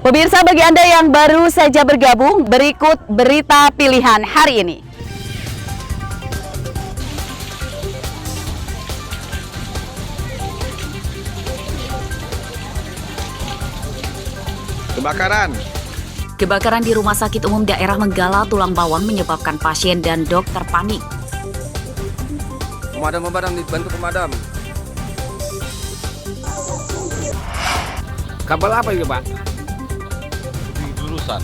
Pemirsa, bagi Anda yang baru saja bergabung, berikut berita pilihan hari ini. Kebakaran di Rumah Sakit Umum Daerah Menggala, Tulang Bawang menyebabkan pasien dan dokter panik. Pemadam, dibantu pemadam. Kabel apa itu, Pak? Di jurusan.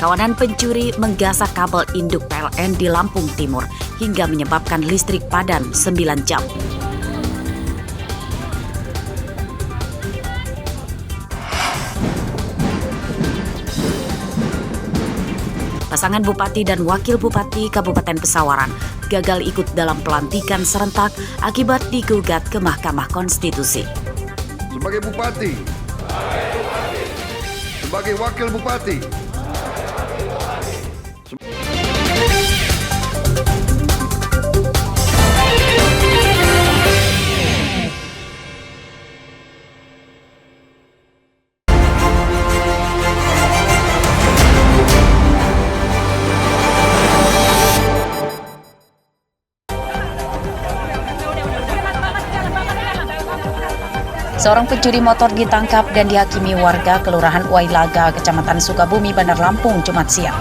Kawanan pencuri menggasak kabel induk PLN di Lampung Timur hingga menyebabkan listrik padam 9 jam. Pasangan Bupati dan Wakil Bupati Kabupaten Pesawaran gagal ikut dalam pelantikan serentak akibat digugat ke Mahkamah Konstitusi. Sebagai Bupati, sebagai Wakil Bupati, Seorang pencuri motor ditangkap dan dihakimi warga Kelurahan Wailaga, Kecamatan Sukabumi, Bandar Lampung, Jumat siang.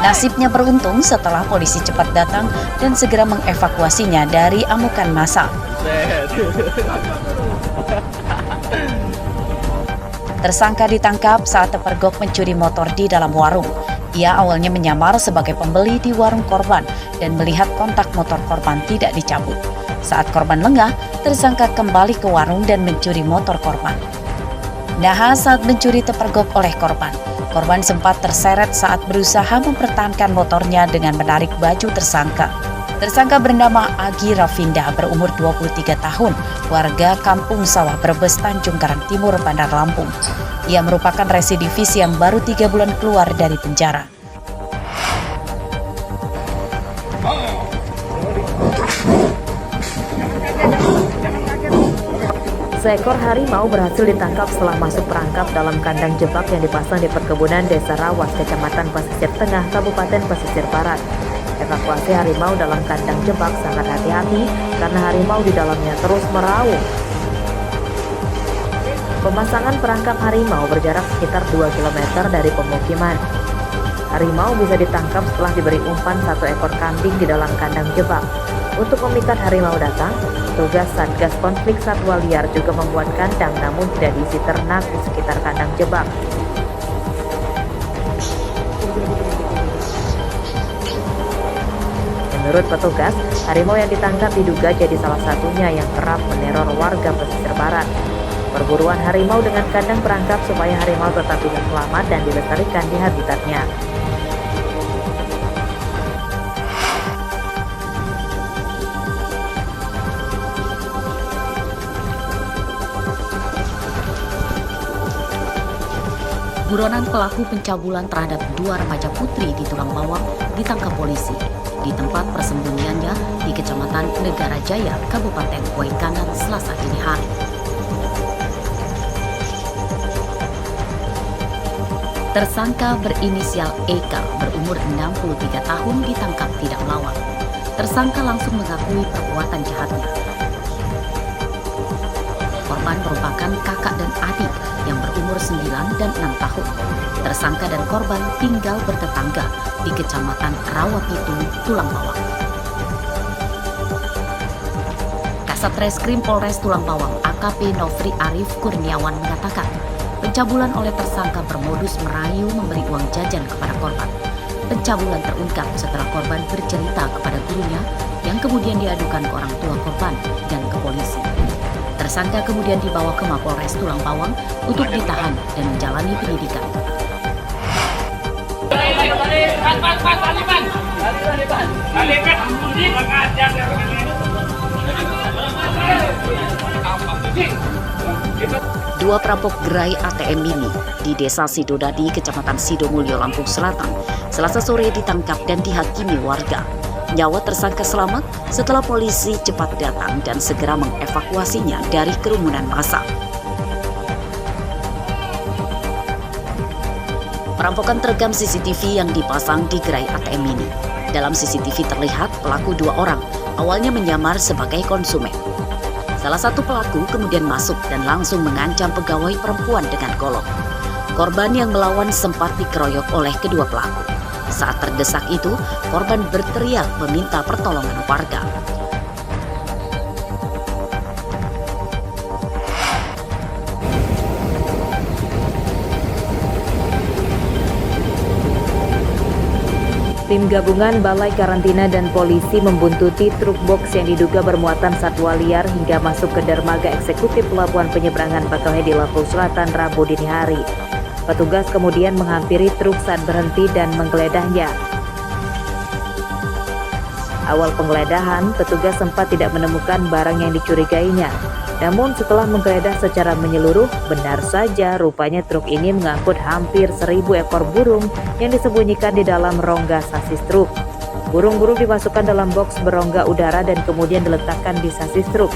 Nasibnya beruntung setelah polisi cepat datang dan segera mengevakuasinya dari amukan massa. Tersangka ditangkap saat terpergok mencuri motor di dalam warung. Ia awalnya menyamar sebagai pembeli di warung korban dan melihat kontak motor korban tidak dicabut. Saat korban lengah, tersangka kembali ke warung dan mencuri motor korban. Nahas saat mencuri terpergok oleh korban. Korban sempat terseret saat berusaha mempertahankan motornya dengan menarik baju tersangka. Tersangka bernama Agi Rafinda, berumur 23 tahun, warga Kampung Sawah Brebes, Tanjung Karang Timur, Bandar Lampung. Ia merupakan residivis yang baru 3 bulan keluar dari penjara. Seekor harimau berhasil ditangkap setelah masuk perangkap dalam kandang jebak yang dipasang di perkebunan Desa Rawas, Kecamatan Pasisir Tengah, Kabupaten Pasisir Barat. Evakuasi harimau dalam kandang jebak sangat hati-hati karena harimau di dalamnya terus meraung. Pemasangan perangkap harimau berjarak sekitar 2 km dari pemukiman. Harimau bisa ditangkap setelah diberi umpan 1 ekor kambing di dalam kandang jebak. Untuk memikat harimau datang, petugas Satgas Konflik Satwa Liar juga membuat kandang namun tidak diisi ternak di sekitar kandang jebak. Menurut petugas, harimau yang ditangkap diduga jadi salah satunya yang kerap meneror warga pesisir barat. Perburuan harimau dengan kandang perangkap supaya harimau tetap bisa selamat dan dilestarikan di habitatnya. Buronan pelaku pencabulan terhadap 2 remaja putri di Tulang Bawang ditangkap polisi di tempat persembunyiannya di Kecamatan Negara Jaya, Kabupaten Waikanan, Selasa dini hari. Tersangka berinisial Eka berumur 63 tahun ditangkap tidak melawan. Tersangka langsung mengakui perbuatan jahatnya. Korban merupakan kakak dan adik yang berumur 9 dan 6 tahun. Tersangka dan korban tinggal bertetangga di Kecamatan Rawapitu, Tulang Bawang. Kasat Reskrim Polres Tulang Bawang AKP Nofri Arif Kurniawan mengatakan, pencabulan oleh tersangka bermodus merayu memberi uang jajan kepada korban. Pencabulan terungkap setelah korban bercerita kepada gurunya yang kemudian diadukan ke orang tua korban dan ke polisi. Tersangka kemudian dibawa ke Mapolres Tulang Bawang untuk ditahan dan menjalani penyidikan. Dua perampok gerai ATM mini di Desa Sidodadi, Kecamatan Sidomulyo, Lampung Selatan, Selasa sore ditangkap dan dihakimi warga. Nyawa tersangka selamat setelah polisi cepat datang dan segera mengevakuasinya dari kerumunan massa. Perampokan terekam CCTV yang dipasang di gerai ATM ini. Dalam CCTV terlihat pelaku 2 orang, awalnya menyamar sebagai konsumen. Salah satu pelaku kemudian masuk dan langsung mengancam pegawai perempuan dengan golok. Korban yang melawan sempat dikeroyok oleh kedua pelaku. Saat terdesak itu, korban berteriak meminta pertolongan warga. Tim gabungan Balai Karantina dan polisi membuntuti truk box yang diduga bermuatan satwa liar hingga masuk ke dermaga eksekutif pelabuhan penyeberangan Bakauheni di Lampung Selatan Rabu dini hari. Petugas kemudian menghampiri truk saat berhenti dan menggeleddahnya. Awal penggeledahan, petugas sempat tidak menemukan barang yang dicurigainya. Namun setelah menggeledah secara menyeluruh, benar saja rupanya truk ini mengangkut hampir 1.000 ekor burung yang disembunyikan di dalam rongga sasis truk. Burung-burung dimasukkan dalam box berongga udara dan kemudian diletakkan di sasis truk.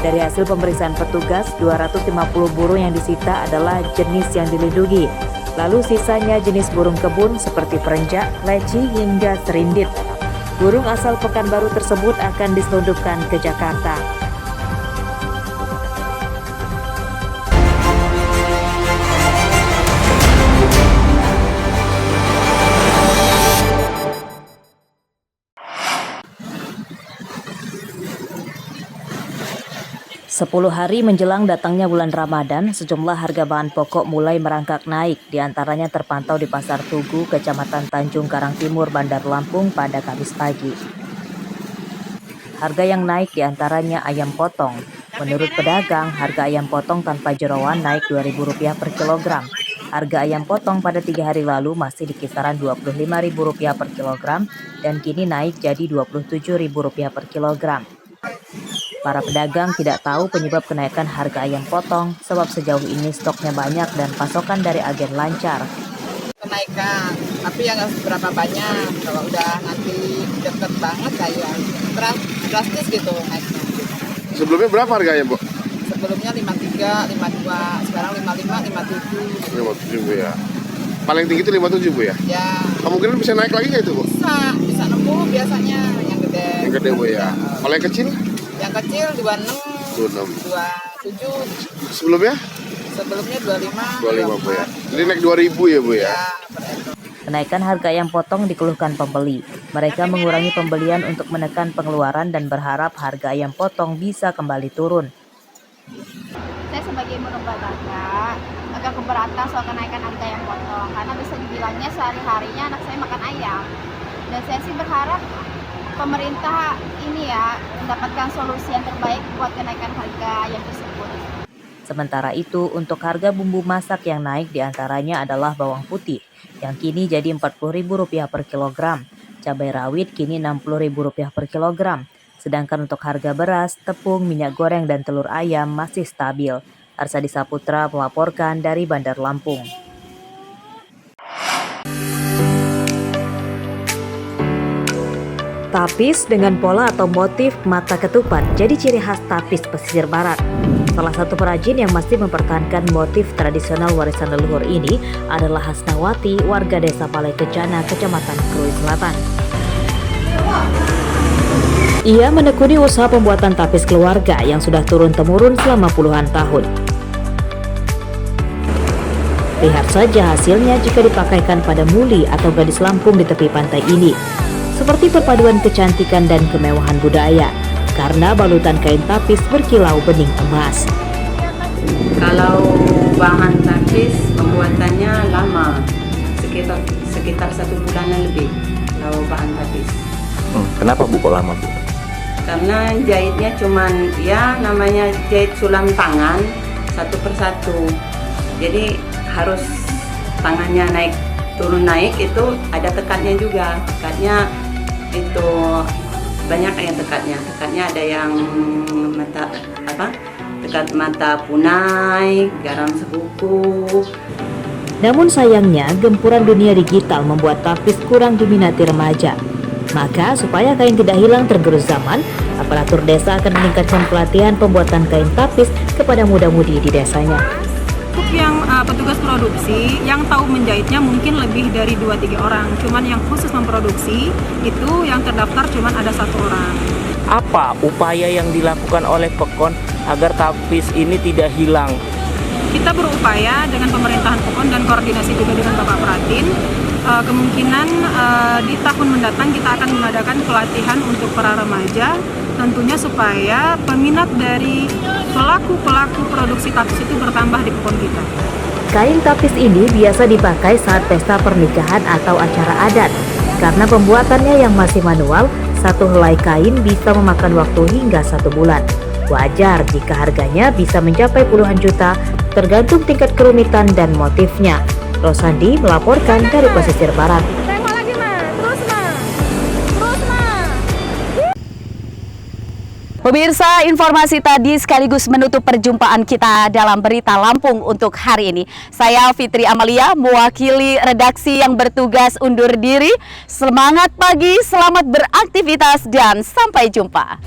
Dari hasil pemeriksaan petugas, 250 burung yang disita adalah jenis yang dilindungi. Lalu sisanya jenis burung kebun seperti perenjak, leci hingga serindit. Burung asal Pekanbaru tersebut akan diselundupkan ke Jakarta. Sepuluh hari menjelang datangnya bulan Ramadan, sejumlah harga bahan pokok mulai merangkak naik, diantaranya terpantau di Pasar Tugu, Kecamatan Tanjung Karang Timur, Bandar Lampung pada Kamis pagi. Harga yang naik diantaranya ayam potong. Menurut pedagang, harga ayam potong tanpa jeroan naik Rp2.000 per kilogram. Harga ayam potong pada 3 hari lalu masih di kisaran Rp25.000 per kilogram dan kini naik jadi Rp27.000 per kilogram. Para pedagang tidak tahu penyebab kenaikan harga ayam potong sebab sejauh ini stoknya banyak dan pasokan dari agen lancar. Kenaikan, tapi yang nggak seberapa banyak. Kalau udah nanti deket banget kayak drastis gitu naiknya. Sebelumnya berapa harga ayam, Bu? Sebelumnya 53, 52, sekarang 55, 57. 57, ya. Paling tinggi itu 57, Bu, ya? Ya. Kemungkinan bisa naik lagi nggak itu, Bu? Bisa 60 biasanya yang gede. Yang gede, Bu, ya. Kalau yang kecil? Yang kecil 26, 27. Sebelumnya? Sebelumnya 25, 25, Bu, ya. Jadi naik 2.000 ya, Bu, ya? Ya, per ekor. Kenaikan harga ayam potong dikeluhkan pembeli. Mereka mengurangi pembelian untuk menekan pengeluaran dan berharap harga ayam potong bisa kembali turun. Saya sebagai ibu rumah tangga agak keberatan soal kenaikan harga ayam potong karena bisa dibilangnya sehari-harinya anak saya makan ayam. Dan saya sih berharap pemerintah ini ya mendapatkan solusi yang terbaik buat kenaikan harga ayam tersebut. Sementara itu, untuk harga bumbu masak yang naik diantaranya adalah bawang putih, yang kini jadi Rp40.000 per kilogram. Cabai rawit kini Rp60.000 per kilogram. Sedangkan untuk harga beras, tepung, minyak goreng, dan telur ayam masih stabil. Arsadi Saputra melaporkan dari Bandar Lampung. Tapis dengan pola atau motif mata ketupat jadi ciri khas tapis pesisir barat. Salah satu perajin yang masih mempertahankan motif tradisional warisan leluhur ini adalah Hasnawati, warga desa Balai Kencana, Kecamatan Krui Selatan. Ia menekuni usaha pembuatan tapis keluarga yang sudah turun-temurun selama puluhan tahun. Lihat saja hasilnya jika dipakaikan pada muli atau gadis Lampung di tepi pantai ini. Seperti perpaduan kecantikan dan kemewahan budaya, karena balutan kain tapis berkilau bening emas. Kalau bahan tapis pembuatannya lama, sekitar 1 bulanan lebih. Kalau bahan tapis. Kenapa Bu kok lama, Bu? Karena jahitnya cuman ya namanya jahit sulam tangan satu persatu. Jadi harus tangannya naik turun naik itu ada tekatnya juga. Tekatnya itu banyak yang tekatnya ada yang tekat mata punai, garam sebuku. Namun sayangnya gempuran dunia digital membuat tapis kurang diminati remaja. Maka supaya kain tidak hilang tergerus zaman, aparatur desa akan meningkatkan pelatihan pembuatan kain tapis kepada muda-mudi di desanya. Untuk yang petugas produksi, yang tahu menjahitnya mungkin lebih dari 2-3 orang. Cuman yang khusus memproduksi, itu yang terdaftar cuman ada 1 orang. Apa upaya yang dilakukan oleh Pekon agar tapis ini tidak hilang? Kita berupaya dengan pemerintahan Pekon dan koordinasi juga dengan Bapak Pratin. Kemungkinan di tahun mendatang kita akan mengadakan pelatihan untuk para remaja, tentunya supaya peminat dari pelaku-pelaku produksi tapis itu bertambah di Pekon kita. Kain tapis ini biasa dipakai saat pesta pernikahan atau acara adat. Karena pembuatannya yang masih manual, satu helai kain bisa memakan waktu hingga 1 bulan. Wajar jika harganya bisa mencapai puluhan juta, tergantung tingkat kerumitan dan motifnya. Rosandi melaporkan dari pesisir barat. Pemirsa, informasi tadi sekaligus menutup perjumpaan kita dalam Berita Lampung untuk hari ini. Saya Fitri Amalia, mewakili redaksi yang bertugas undur diri. Semangat pagi, selamat beraktivitas, dan sampai jumpa.